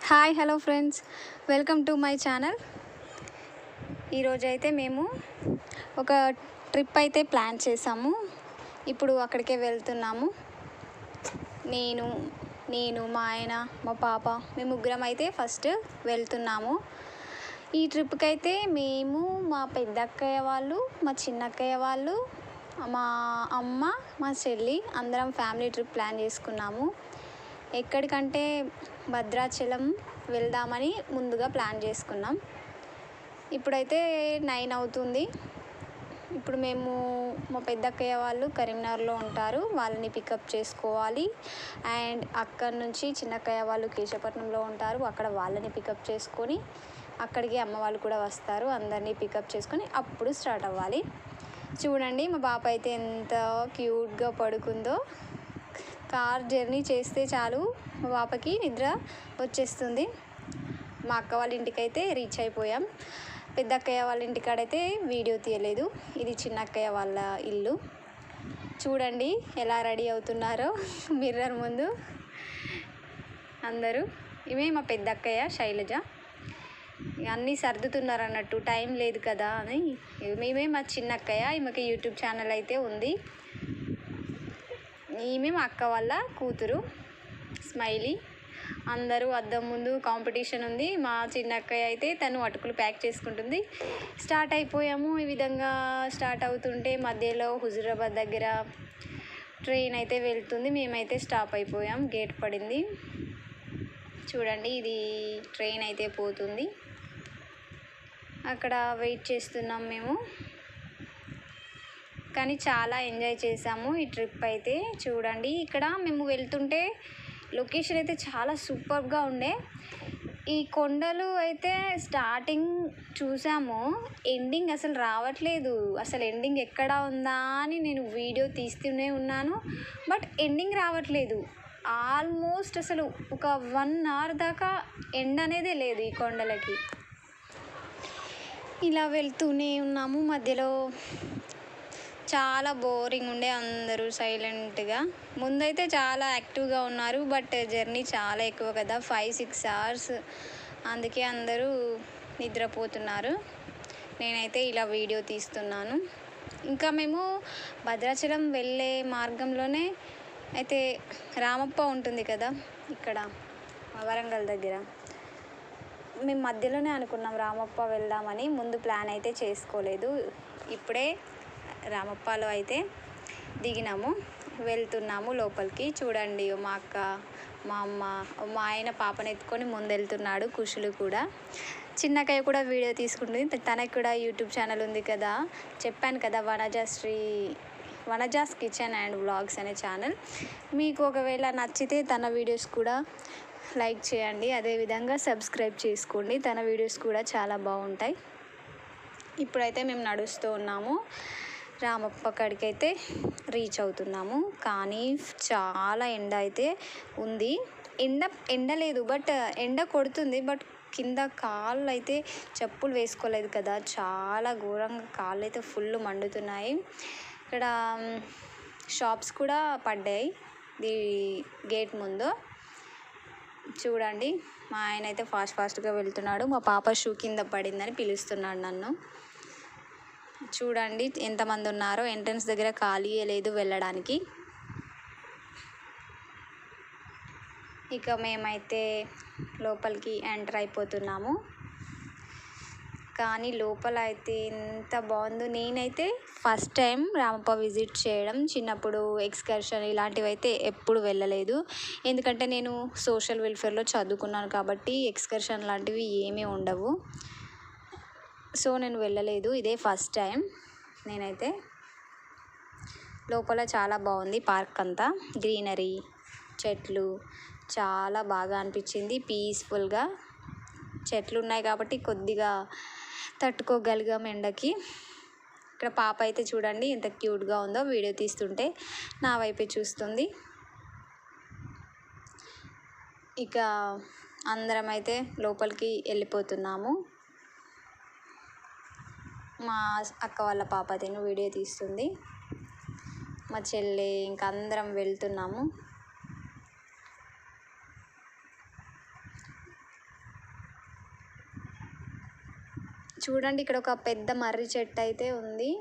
Hi hello friends, welcome to my channel. ఈరోజైతే మేము ఒక ట్రిప్ అయితే ప్లాన్ చేసాము. ఇప్పుడు అక్కడికే వెళ్తున్నాము. నేను నేను మా ఆయన, మా పాప, మేము ముగ్గురం అయితే ఫస్ట్ వెళ్తున్నాము. ఈ ట్రిప్కి అయితే మేము, మా పెద్దక్కయ్య వాళ్ళు, మా చిన్నక్కయ్య వాళ్ళు, మా అమ్మ, మా చెల్లి అందరం ఫ్యామిలీ ట్రిప్ ప్లాన్ చేసుకున్నాము. ఎక్కడికంటే భద్రాచలం వెళ్దామని ముందుగా ప్లాన్ చేసుకున్నాం. ఇప్పుడైతే 9 అవుతుంది. ఇప్పుడు మేము, మా పెద్దక్కయ్య వాళ్ళు కరీంనగర్లో ఉంటారు, వాళ్ళని పికప్ చేసుకోవాలి. అండ్ అక్కడి నుంచి చిన్నక్కయ్య వాళ్ళు కేశవపట్నంలో ఉంటారు, అక్కడ వాళ్ళని పికప్ చేసుకొని అక్కడికి అమ్మ వాళ్ళు కూడా వస్తారు. అందరినీ పికప్ చేసుకొని అప్పుడు స్టార్ట్ అవ్వాలి. చూడండి, మా పాప అయితే ఎంత క్యూట్గా పడుకుందో. కార్ జర్నీ చేస్తే చాలు మా పాపకి నిద్ర వచ్చేస్తుంది. మా అక్క వాళ్ళ ఇంటికైతే రీచ్ అయిపోయాం. పెద్ద అక్కయ్య వాళ్ళ ఇంటికాడైతే వీడియో తీయలేదు. ఇది చిన్న అక్కయ్య వాళ్ళ ఇల్లు. చూడండి ఎలా రెడీ అవుతున్నారో మిర్రర్ ముందు అందరూ. ఇవే మా పెద్ద అక్కయ్య శైలజ. అన్నీ సర్దుతున్నారు అన్నట్టు, టైం లేదు కదా అని. మేమే మా చిన్న అక్కయ్య, ఈమెకి యూట్యూబ్ ఛానల్ అయితే ఉంది. ఈమె మా అక్క వాళ్ళ కూతురు స్మైలీ. అందరూ అద్దం ముందు కాంపిటీషన్ ఉంది. మా చిన్న అక్కయ్య అయితే తను అటుకులు ప్యాక్ చేసుకుంటుంది. స్టార్ట్ అయిపోయాము. ఈ విధంగా స్టార్ట్ అవుతుంటే మధ్యలో హుజూరాబాద్ దగ్గర ట్రైన్ అయితే వెళ్తుంది. మేమైతే స్టాప్ అయిపోయాం, గేట్ పడింది. చూడండి, ఇది ట్రైన్ అయితే పోతుంది. అక్కడ వెయిట్ చేస్తున్నాం మేము. కానీ చాలా ఎంజాయ్ చేసాము ఈ ట్రిప్ అయితే. చూడండి, ఇక్కడ మేము వెళ్తుంటే లొకేషన్ అయితే చాలా సూపర్గా ఉండే. ఈ కొండలు అయితే స్టార్టింగ్ చూసాము, ఎండింగ్ అసలు రావట్లేదు. అసలు ఎండింగ్ ఎక్కడ ఉందా అని నేను వీడియో తీస్తూనే ఉన్నాను, బట్ ఎండింగ్ రావట్లేదు. ఆల్మోస్ట్ అసలు ఒక 1 అవర్ దాకా ఎండ్ అనేదే లేదు ఈ కొండలకి. ఇలా వెళ్తూనే ఉన్నాము. మధ్యలో చాలా బోరింగ్ ఉండే, అందరూ సైలెంట్గా. ముందైతే చాలా యాక్టివ్గా ఉన్నారు, బట్ జర్నీ చాలా ఎక్కువ కదా, 5-6 అవర్స్. అందుకే అందరూ నిద్రపోతున్నారు. నేనైతే ఇలా వీడియో తీస్తున్నాను. ఇంకా మేము భద్రాచలం వెళ్ళే మార్గంలోనే అయితే రామప్ప ఉంటుంది కదా, ఇక్కడ వరంగల్ దగ్గర. మేము మధ్యలోనే అనుకున్నాం రామప్ప వెళ్దామని, ముందు ప్లాన్ అయితే చేసుకోలేదు. ఇప్పుడే రామప్పలో అయితే దిగినాము, వెళ్తున్నాము లోపలికి. చూడండి, మా అక్క, మా అమ్మ, మా ఆయన పాపను ఎత్తుకొని ముందు వెళ్తున్నాడు, కుషులు కూడా. చిన్నకయ్య కూడా వీడియో తీసుకుంటుంది. తనకు కూడా యూట్యూబ్ ఛానల్ ఉంది కదా, చెప్పాను కదా, వనజాస్ కిచెన్ అండ్ వ్లాగ్స్ అనే ఛానల్. మీకు ఒకవేళ నచ్చితే తన వీడియోస్ కూడా లైక్ చేయండి, అదేవిధంగా సబ్స్క్రైబ్ చేసుకోండి. తన వీడియోస్ కూడా చాలా బాగుంటాయి. ఇప్పుడైతే మేము నడుస్తూ ఉన్నాము, రామప్ప కాడికి అయితే రీచ్ అవుతున్నాము. కానీ చాలా ఎండ అయితే ఉంది. ఎండ లేదు, బట్ ఎండ కొడుతుంది. బట్ కింద కాళ్ళు అయితే చెప్పులు వేసుకోలేదు కదా, చాలా ఘోరంగా కాళ్ళు అయితే ఫుల్ మండుతున్నాయి. ఇక్కడ షాప్స్ కూడా పడ్డాయి ఈ గేట్ ముందు. చూడండి, మా ఆయన అయితే ఫాస్ట్గా వెళ్తున్నాడు. మా పాప షూ కింద పడిందని పిలుస్తున్నాడు నన్ను. చూడండి ఎంతమంది ఉన్నారో. ఎంట్రన్స్ దగ్గర ఖాళీయే లేదు వెళ్ళడానికి. ఇక మేమైతే లోపలికి ఎంటర్ అయిపోతున్నాము. కానీ లోపల అయితే ఎంత బాగుందో. నేనైతే ఫస్ట్ టైం రామప్ప విజిట్ చేయడం. చిన్నప్పుడు ఎక్స్కర్షన్ ఇలాంటివి అయితే ఎప్పుడు వెళ్ళలేదు, ఎందుకంటే నేను సోషల్ వెల్ఫేర్లో చదువుకున్నాను కాబట్టి ఎక్స్కర్షన్ లాంటివి ఏమీ ఉండవు. సో నేను వెళ్ళలేదు, ఇదే ఫస్ట్ టైం. నేనైతే లోపల చాలా బాగుంది, పార్క్ అంతా గ్రీనరీ, చెట్లు చాలా బాగా అనిపించింది. పీస్ఫుల్గా చెట్లు ఉన్నాయి కాబట్టి కొద్దిగా తట్టుకోగలిగాం ఎండకి. ఇక్కడ పాప అయితే చూడండి ఎంత క్యూట్గా ఉందో, వీడియో తీస్తుంటే నా వైపే చూస్తుంది. ఇక అందరం అయితే లోపలికి వెళ్ళిపోతున్నాము. మా అక్క వాళ్ళ పాప తిను వీడియో తీస్తుంది, మా చెల్లి, ఇంకా అందరం వెళ్తున్నాము. చూడండి ఇక్కడ ఒక పెద్ద మర్రి చెట్టు అయితే ఉంది.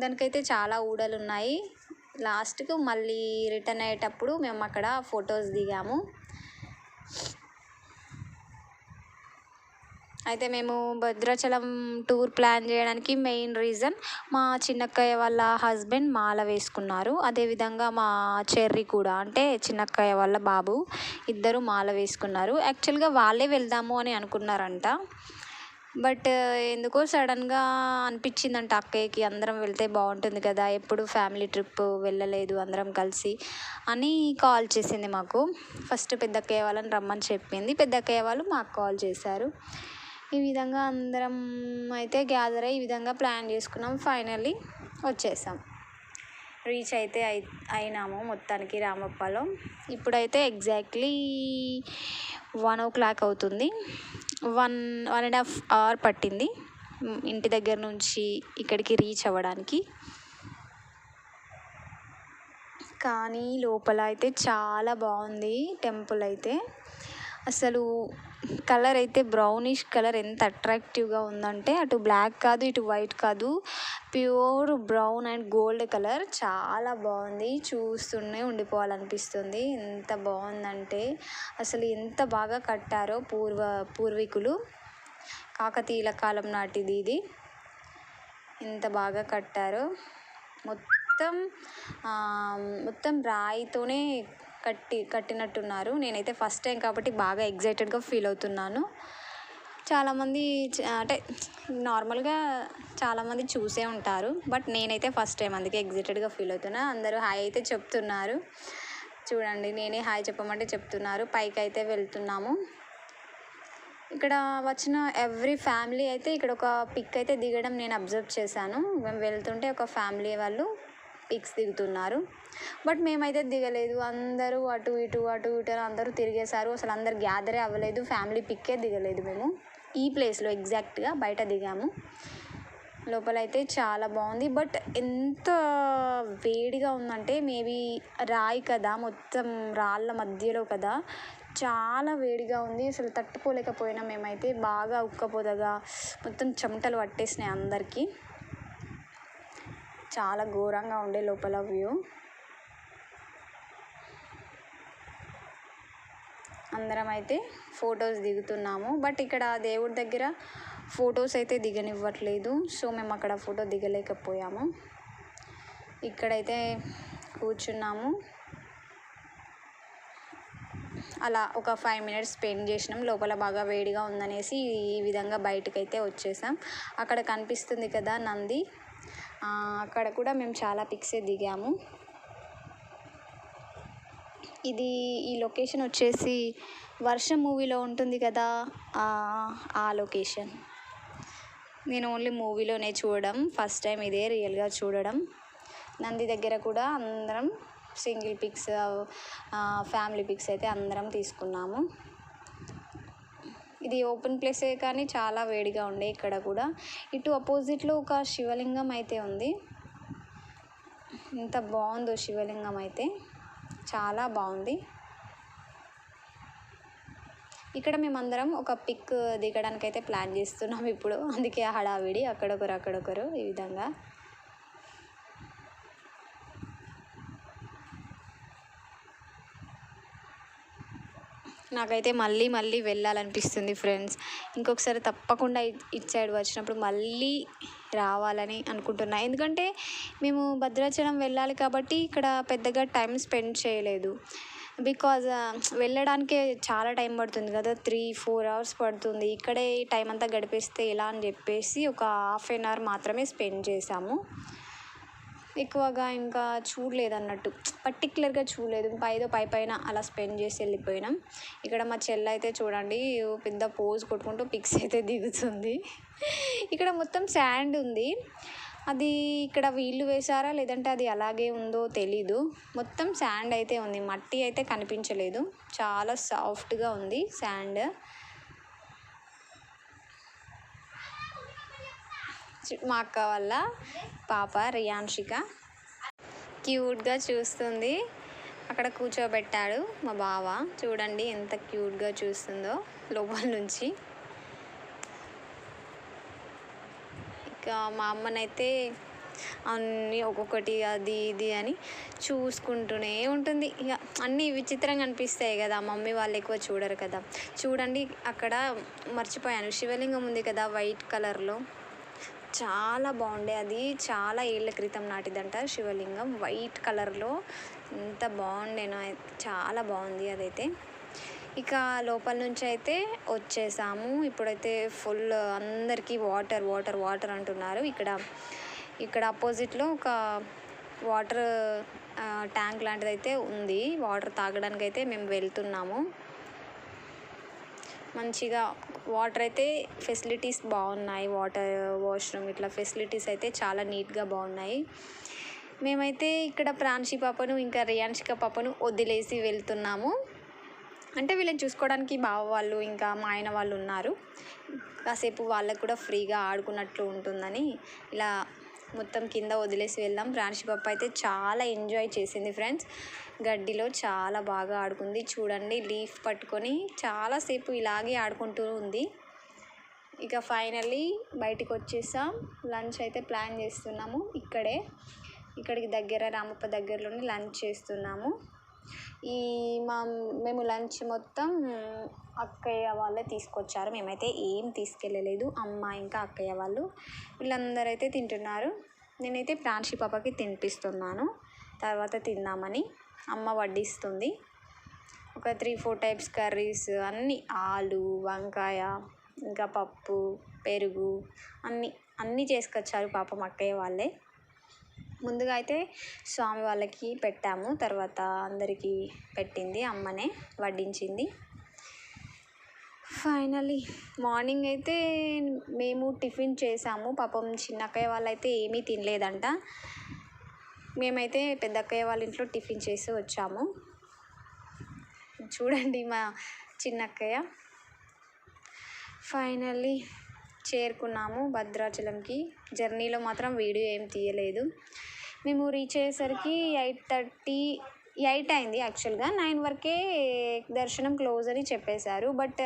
దానికైతే చాలా ఊడలు ఉన్నాయి. లాస్ట్కు మళ్ళీ రిటర్న్ అయ్యేటప్పుడు మేము అక్కడ ఫొటోస్ దిగాము. అయితే మేము భద్రాచలం టూర్ ప్లాన్ చేయడానికి మెయిన్ రీజన్ మా చిన్నక్కయ్య వాళ్ళ హస్బెండ్ మాల వేసుకున్నారు. అదేవిధంగా మా చెర్రీ కూడా, అంటే చిన్నక్కయ్య వాళ్ళ బాబు ఇద్దరు మాల వేసుకున్నారు. యాక్చువల్గా వాళ్ళే వెళ్దాము అని అనుకున్నారంట. బట్ ఎందుకో సడన్గా అనిపించిందంట అక్కయ్యకి అందరం వెళ్తే బాగుంటుంది కదా, ఎప్పుడు ఫ్యామిలీ ట్రిప్ వెళ్ళలేదు అందరం కలిసి అని కాల్ చేసింది మాకు. ఫస్ట్ పెద్దక్కయ్య వాళ్ళని రమ్మని చెప్పింది. పెద్దక్కయ్య వాళ్ళు మాకు కాల్ చేశారు. ఈ విధంగా అందరం అయితే గ్యాదర్ అయ్యి ఈ విధంగా ప్లాన్ చేసుకున్నాం. ఫైనల్లీ వచ్చేసాం. రీచ్ అయితే అయినాము మొత్తానికి రామప్పలో. ఇప్పుడైతే ఎగ్జాక్ట్లీ 1 o'clock అవుతుంది. 1.5 hours పట్టింది ఇంటి దగ్గర నుంచి ఇక్కడికి రీచ్ అవ్వడానికి. కానీ లోపల అయితే చాలా బాగుంది టెంపుల్ అయితే. అసలు కలర్ అయితే బ్రౌనిష్ కలర్ ఎంత అట్రాక్టివ్గా ఉందంటే, అటు బ్లాక్ కాదు ఇటు వైట్ కాదు, pure brown and gold colour. చాలా బాగుంది, చూస్తూనే ఉండిపోవాలనిపిస్తుంది. ఎంత బాగుందంటే అసలు ఎంత బాగా కట్టారో పూర్వీకులు, కాకతీయుల కాలం నాటిది ఇది. ఎంత బాగా కట్టారో. మొత్తం రాయితోనే కట్టినట్టున్నారు. నేనైతే ఫస్ట్ టైం కాబట్టి బాగా ఎగ్జైటెడ్గా ఫీల్ అవుతున్నాను. చాలామంది అంటే నార్మల్గా చాలామంది చూసే ఉంటారు, బట్ నేనైతే ఫస్ట్ టైం అందుకే ఎగ్జైటెడ్గా ఫీల్ అవుతున్నా. అందరూ హాయ్ అయితే చెప్తున్నారు. చూడండి, నేనే హాయ్ చెప్పమంటే చెప్తున్నారు. పైకి అయితే వెళ్తున్నాము. ఇక్కడ వచ్చిన ఎవ్రీ ఫ్యామిలీ అయితే ఇక్కడ ఒక పిక్ అయితే దిగడం నేను అబ్జర్వ్ చేశాను. మేము వెళ్తుంటే ఒక ఫ్యామిలీ వాళ్ళు పిక్స్ దిగుతున్నారు. బట్ మేమైతే దిగలేదు. అందరూ అటు ఇటు అందరూ తిరిగేశారు. అసలు అందరు గ్యాదరే అవ్వలేదు. ఫ్యామిలీ పిక్కే దిగలేదు మేము. ఈ ప్లేస్లో ఎగ్జాక్ట్గా బయట దిగాము. లోపలైతే చాలా బాగుంది. బట్ ఎంత వేడిగా ఉందంటే, మేబీ రాయి కదా, మొత్తం రాళ్ళ మధ్యలో కదా, చాలా వేడిగా ఉంది. అసలు తట్టుకోలేకపోయినా మేమైతే. బాగా ఉక్కపోతగా మొత్తం చెమటలు పట్టేసినాయి అందరికీ. చాలా ఘోరంగా ఉండే లోపల వ్యూ. అందరం అయితే ఫొటోస్ దిగుతున్నాము. బట్ ఇక్కడ దేవుడి దగ్గర ఫొటోస్ అయితే దిగనివ్వట్లేదు. సో మేము అక్కడ ఫోటో దిగలేకపోయాము. ఇక్కడైతే కూర్చున్నాము. అలా ఒక 5 minutes స్పెండ్ చేసినాం. లోపల బాగా వేడిగా ఉందనేసి ఈ విధంగా బయటకైతే వచ్చేసాం. అక్కడ కనిపిస్తుంది కదా నంది, అక్కడ కూడా మేము చాలా పిక్సే దిగాము. ఈ లొకేషన్ వచ్చేసి వర్షం మూవీలో ఉంటుంది కదా, ఆ లొకేషన్. నేను ఓన్లీ మూవీలోనే చూడడం, ఫస్ట్ టైం ఇదే రియల్గా చూడడం. నంది దగ్గర కూడా అందరం సింగిల్ పిక్స్, ఫ్యామిలీ పిక్స్ అయితే అందరం తీసుకున్నాము. ఇది ఓపెన్ ప్లేసే కానీ చాలా వేడిగా ఉండే ఇక్కడ కూడా. ఇటు అపోజిట్లో ఒక శివలింగం అయితే ఉంది. ఎంత బాగుందో శివలింగం అయితే, చాలా బాగుంది. ఇక్కడ మేమందరం ఒక పిక్ దిగడానికి అయితే ప్లాన్ చేస్తున్నాం ఇప్పుడు. అందుకే హడావిడి, అక్కడొకరు ఈ విధంగా. నాకైతే మళ్ళీ వెళ్ళాలనిపిస్తుంది ఫ్రెండ్స్. ఇంకొకసారి తప్పకుండా ఇటు సైడ్ వచ్చినప్పుడు మళ్ళీ రావాలని అనుకుంటున్నా. ఎందుకంటే మేము భద్రాచలం వెళ్ళాలి కాబట్టి ఇక్కడ పెద్దగా టైం స్పెండ్ చేయలేదు. బికాజ్ వెళ్ళడానికే చాలా టైం పడుతుంది కదా, 3-4 hours పడుతుంది. ఇక్కడే టైం అంతా గడిపేస్తే ఎలా అని చెప్పేసి ఒక 1/2 hour మాత్రమే స్పెండ్ చేసాము. ఎక్కువగా ఇంకా చూడలేదు అన్నట్టు, పర్టికులర్గా చూడలేదు. ఏదో పైన అలా స్పెండ్ చేసి వెళ్ళిపోయినాం. ఇక్కడ మా చెల్లి అయితే చూడండి పెద్ద పోజ్ కొట్టుకుంటూ పిక్స్ అయితే దిగుతుంది. ఇక్కడ మొత్తం శాండ్ ఉంది. అది ఇక్కడ వీళ్ళు వేశారా లేదంటే అది అలాగే ఉందో తెలీదు. మొత్తం శాండ్ అయితే ఉంది, మట్టి అయితే కనిపించలేదు. చాలా సాఫ్ట్గా ఉంది శాండ్. మా అక్క వాళ్ళ పాప రియాన్షిక క్యూట్గా చూస్తుంది. అక్కడ కూర్చోబెట్టాడు మా బావ. చూడండి ఎంత క్యూట్గా చూస్తుందో లోపల నుంచి. ఇంకా మా అమ్మనైతే అన్నీ ఒక్కొక్కటి అది ఇది అని చూసుకుంటూనే ఉంటుంది. ఇక అన్నీ విచిత్రంగా అనిపిస్తాయి కదా, మమ్మీ వాళ్ళు ఎక్కువ చూడరు కదా. చూడండి అక్కడ మర్చిపోయాను, శివలింగం ఉంది కదా వైట్ కలర్లో, చాలా బాగుండే. అది చాలా ఏళ్ళ క్రితం నాటిదంట శివలింగం, వైట్ కలర్లో ఎంత బాగుండేనో, చాలా బాగుంది అదైతే. ఇక లోపల నుంచి అయితే వచ్చేసాము. ఇప్పుడైతే ఫుల్ అందరికీ వాటర్ వాటర్ వాటర్ అంటున్నారు. ఇక్కడ అపోజిట్లో ఒక వాటర్ ట్యాంక్ లాంటిది అయితే ఉంది. వాటర్ తాగడానికి అయితే మేము వెళ్తున్నాము. మంచిగా వాటర్ అయితే ఫెసిలిటీస్ బాగున్నాయి. వాటర్ వాష్రూమ్ ఇట్లా ఫెసిలిటీస్ అయితే చాలా నీట్గా బాగున్నాయి. మేమైతే ఇక్కడ ప్రాన్షి పాపను ఇంకా రియాన్షిక పాపను వదిలేసి వెళ్తున్నాము. అంటే వీళ్ళని చూసుకోవడానికి బావ వాళ్ళు ఇంకా మా ఆయన వాళ్ళు ఉన్నారు. కాసేపు వాళ్ళకు కూడా ఫ్రీగా ఆడుకున్నట్లు ఉంటుందని ఇలా మొత్తం కింద వదిలేసి వెళ్ళాం. ప్రాన్షి పాప అయితే చాలా ఎంజాయ్ చేసింది ఫ్రెండ్స్. గడ్డిలో చాలా బాగా ఆడుకుంది. చూడండి లీఫ్ పట్టుకొని చాలాసేపు ఇలాగే ఆడుకుంటూ ఉంది. ఇక ఫైనల్లీ బయటికి వచ్చేసాం. లంచ్ అయితే ప్లాన్ చేస్తున్నాము. ఇక్కడికి దగ్గర రామప్ప దగ్గరలోనే లంచ్ చేస్తున్నాము. మేము లంచ్ మొత్తం అక్కయ్య వాళ్ళే తీసుకొచ్చారు. మేమైతే ఏం తీసుకెళ్ళలేదు. అమ్మ ఇంకా అక్కయ్య వాళ్ళు వీళ్ళందరూ అయితే తింటున్నారు. నేనైతే ప్రాన్షి పాపకి తినిపిస్తున్నాను, తర్వాత తిందామని. అమ్మ వడ్డిస్తుంది. ఒక 3-4 టైప్స్ కర్రీస్ అన్నీ, ఆలు, వంకాయ, ఇంకా పప్పు, పెరుగు అన్నీ చేసుకొచ్చారు పాపం అక్కయ్య వాళ్ళే. ముందుగా అయితే స్వామి వాళ్ళకి పెట్టాము, తర్వాత అందరికీ పెట్టింది అమ్మనే, వడ్డించింది. ఫైనల్లీ మార్నింగ్ అయితే మేము టిఫిన్ చేసాము. పాపం చిన్నక్కయ్య వాళ్ళైతే ఏమీ తినలేదంట. మేమైతే పెద్దక్కయ్య వాళ్ళ ఇంట్లో టిఫిన్ చేసి వచ్చాము. చూడండి మా చిన్నక్కయ్య. ఫైనల్లీ చేరుకున్నాము భద్రాచలంకి. జర్నీలో మాత్రం వీడియో ఏం తీయలేదు. మేము రీచ్ అయ్యేసరికి 8 అయింది. యాక్చువల్గా 9 వరకే దర్శనం క్లోజ్ అని చెప్పేశారు. బట్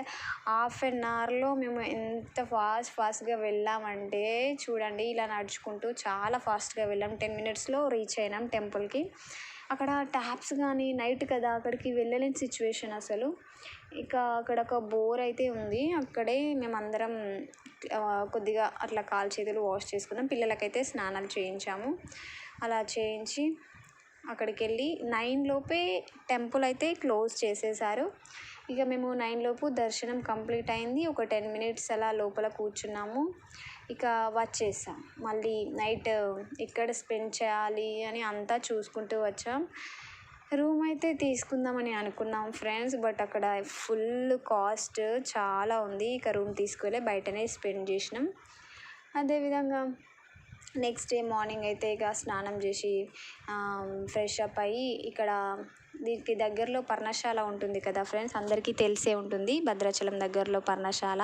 హాఫ్ అన్ అవర్లో మేము ఎంత ఫాస్ట్గా వెళ్ళామంటే చూడండి, ఇలా నడుచుకుంటూ చాలా ఫాస్ట్గా వెళ్ళాం. 10 మినిట్స్లో రీచ్ అయినాం టెంపుల్కి. అక్కడ ట్యాప్స్ కానీ నైట్ కదా, అక్కడికి వెళ్ళలేని సిచ్యువేషన్ అసలు. ఇక అక్కడ ఒక బోర్ అయితే ఉంది. అక్కడే మేమందరం కొద్దిగా అట్లా కాలు చేతులు వాష్ చేసుకున్నాం. పిల్లలకైతే స్నానాలు చేయించాము. అలా చేయించి అక్కడికి వెళ్ళి 9 లోపే టెంపుల్ అయితే క్లోజ్ చేసేసారు. ఇక మేము 9 లోపు దర్శనం కంప్లీట్ అయింది. ఒక 10 మినిట్స్ అలా లోపల కూర్చున్నాము. ఇక వచ్చేసాం. మళ్ళీ నైట్ ఎక్కడ స్పెండ్ చేయాలి అని అంతా చూసుకుంటూ వచ్చాం. రూమ్ అయితే తీసుకుందామని అనుకున్నాం ఫ్రెండ్స్, బట్ అక్కడ ఫుల్ కాస్ట్ చాలా ఉంది. ఇక రూమ్ తీసుకెళ్ళి బయటనే స్పెండ్ చేసినాం. అదేవిధంగా నెక్స్ట్ డే మార్నింగ్ అయితే ఇక స్నానం చేసి ఫ్రెష్ అప్ అయ్యి, ఇక్కడ దీనికి దగ్గరలో పర్ణశాల ఉంటుంది కదా ఫ్రెండ్స్, అందరికీ తెలిసే ఉంటుంది. భద్రాచలం దగ్గరలో పర్ణశాల,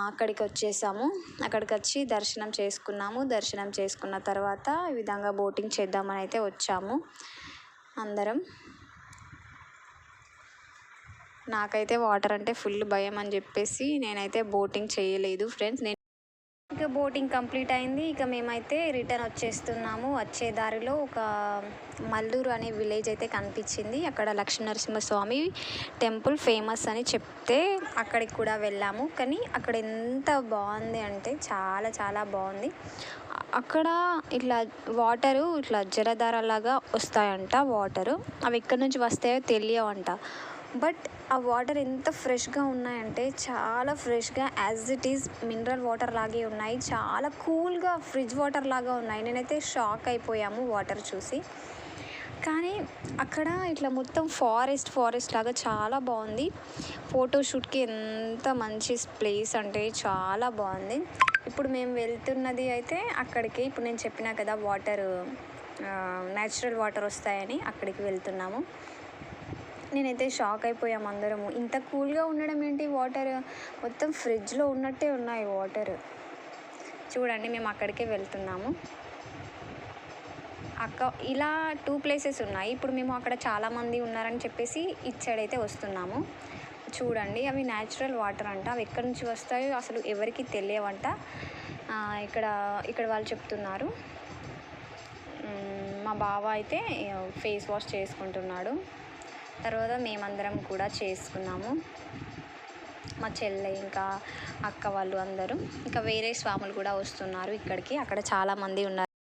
అక్కడికి వచ్చేసాము. అక్కడికి వచ్చి దర్శనం చేసుకున్నాము. దర్శనం చేసుకున్న తర్వాత ఈ విధంగా బోటింగ్ చేద్దామని అయితే వచ్చాము అందరం. నాకైతే వాటర్ అంటే ఫుల్ భయం అని చెప్పేసి నేనైతే బోటింగ్ చేయలేదు ఫ్రెండ్స్. ఇక బోటింగ్ కంప్లీట్ అయింది. ఇక మేమైతే రిటర్న్ వచ్చేస్తున్నాము. వచ్చే దారిలో ఒక మల్లూరు అనే విలేజ్ అయితే కనిపించింది. అక్కడ లక్ష్మీనరసింహస్వామి టెంపుల్ ఫేమస్ అని చెప్తే అక్కడికి కూడా వెళ్ళాము. కానీ అక్కడ ఎంత బాగుంది అంటే చాలా చాలా బాగుంది. అక్కడ ఇట్లా వాటరు ఇట్లా జలధారలాగా వస్తాయంట వాటరు. అవి ఎక్కడి నుంచి వస్తాయో తెలియవంట. బట్ ఆ వాటర్ ఎంత ఫ్రెష్గా ఉన్నాయంటే చాలా ఫ్రెష్గా, as it is mineral water లాగే ఉన్నాయి. చాలా కూల్గా ఫ్రిడ్జ్ వాటర్ లాగా ఉన్నాయి. నేనైతే షాక్ అయిపోయాము వాటర్ చూసి. కానీ అక్కడ ఇట్లా మొత్తం ఫారెస్ట్ లాగా చాలా బాగుంది. ఫోటోషూట్కి ఎంత మంచి ప్లేస్ అంటే చాలా బాగుంది. ఇప్పుడు మేము వెళ్తున్నది అయితే అక్కడికి, ఇప్పుడు నేను చెప్పినా కదా వాటర్ న్యాచురల్ వాటర్ వస్తాయని, అక్కడికి వెళ్తున్నాము. నేనైతే షాక్ అయిపోయాము అందరము. ఇంత కూల్గా ఉండడం ఏంటి, వాటర్ మొత్తం ఫ్రిడ్జ్లో ఉన్నట్టే ఉన్నాయి వాటర్. చూడండి మేము అక్కడికే వెళ్తున్నాము. ఇలా 2 ప్లేసెస్ ఉన్నాయి. ఇప్పుడు మేము అక్కడ చాలామంది ఉన్నారని చెప్పేసి ఇటు సైడ్ అయితే వస్తున్నాము. చూడండి, అవి న్యాచురల్ వాటర్ అంట. అవి ఎక్కడి నుంచి వస్తాయో అసలు ఎవరికి తెలియవంట. ఇక్కడ ఇక్కడ వాళ్ళు చెప్తున్నారు. మా బావ అయితే ఫేస్ వాష్ చేసుకుంటున్నాడు. తర్వాత మేమందరం కూడా చేసుకున్నాము. మా చెల్లె ఇంకా అక్క వాళ్ళు అందరూ, ఇంకా వేరే స్వాములు కూడా వస్తున్నారు ఇక్కడికి. అక్కడ చాలామంది ఉన్నారు.